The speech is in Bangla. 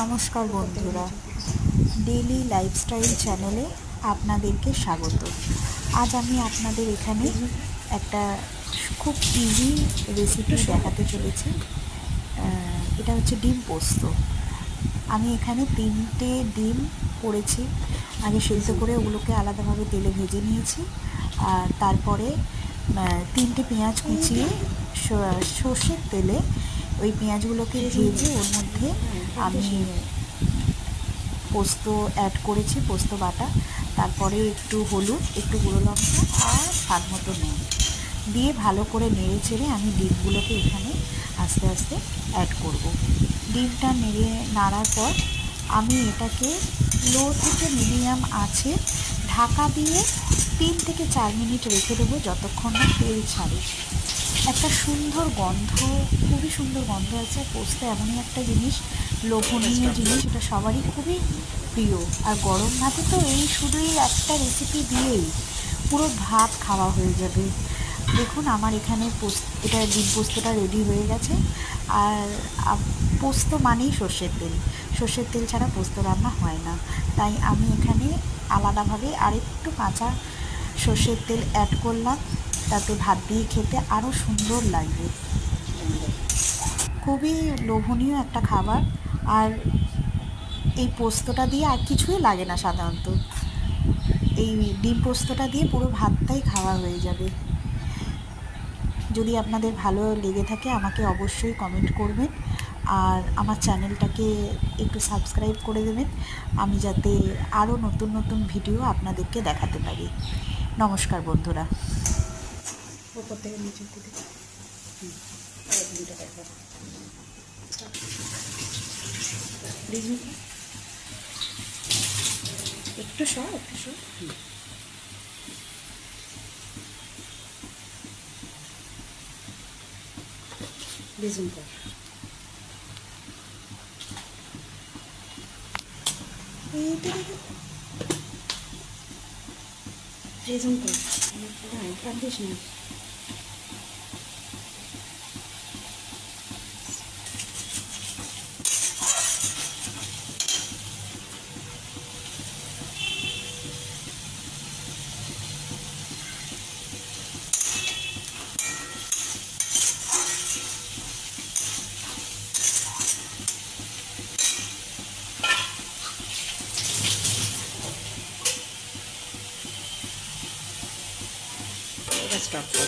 নমস্কার বন্ধুরা, ডেইলি লাইফস্টাইল চ্যানেলে আপনাদেরকে স্বাগত। আজ আমি আপনাদের এখানে একটা খুব ইজি রেসিপি দেখাতে চলেছি। এটা হচ্ছে ডিম পোস্ত। আমি এখানে 3টে ডিম করেছি, আগে সেদ্ধ করে ওগুলোকে আলাদাভাবে তেলে ভেজে নিয়েছি। আর তারপরে 3টে পেঁয়াজ কুচিয়ে সর্ষের তেলে ওই পেঁয়াজগুলোকে ভেজে ওর মধ্যে আমি পোস্ত অ্যাড করেছি, পোস্ত বাটা। তারপরে একটু হলুদ, একটু গুঁড়ো লঙ্কা আর স্বাদ মতো নুন দিয়ে ভালো করে নেড়ে চেড়ে আমি ডিমগুলোকে এখানে আস্তে আস্তে অ্যাড করব। ডিমটা নাড়ার পর আমি এটাকে লো থেকে মিডিয়াম আঁচে ঢাকা দিয়ে 3 থেকে 4 মিনিট রেখে দেবো, যতক্ষণ না তেল ছাড়ে। একটা সুন্দর গন্ধ, খুবই সুন্দর গন্ধ আছে। পোস্ত এমনই একটা জিনিস, লোভনীয় জিনিস, এটা সবারই খুবই প্রিয়। আর গরম ভাতে তো শুধুই একটা রেসিপি দিয়েই পুরো ভাত খাওয়া হয়ে যাবে। দেখুন আমার এখানে এটা ডিম পোস্তটা রেডি হয়ে গেছে। আর পোস্ত মানেই সর্ষের তেল ছাড়া পোস্ত রান্না হয় না। তাই আমি এখানে আলাদাভাবে আরেকটু কাঁচা সর্ষের তেল অ্যাড করলাম, তাতে ভাত দিয়ে খেতে আরও সুন্দর লাগবে। খুবই লোভনীয় একটা খাবার। আর এই পোস্তটা দিয়ে আর কিছুই লাগে না সাধারণত, এই ডিম পোস্তটা দিয়ে পুরো ভাতটাই খাওয়া হয়ে যাবে। যদি আপনাদের ভালো লেগে থাকে আমাকে অবশ্যই কমেন্ট করবেন, আর আমার চ্যানেলটাকে একটু সাবস্ক্রাইব করে দেবেন, আমি যাতে আরও নতুন নতুন ভিডিও আপনাদেরকে দেখাতে পারি। নমস্কার বন্ধুরা। উপর থেকে নিচে দিকে একটু সব বেজুন কর। বেজুন কর, কাটিস না। স্টপ কর।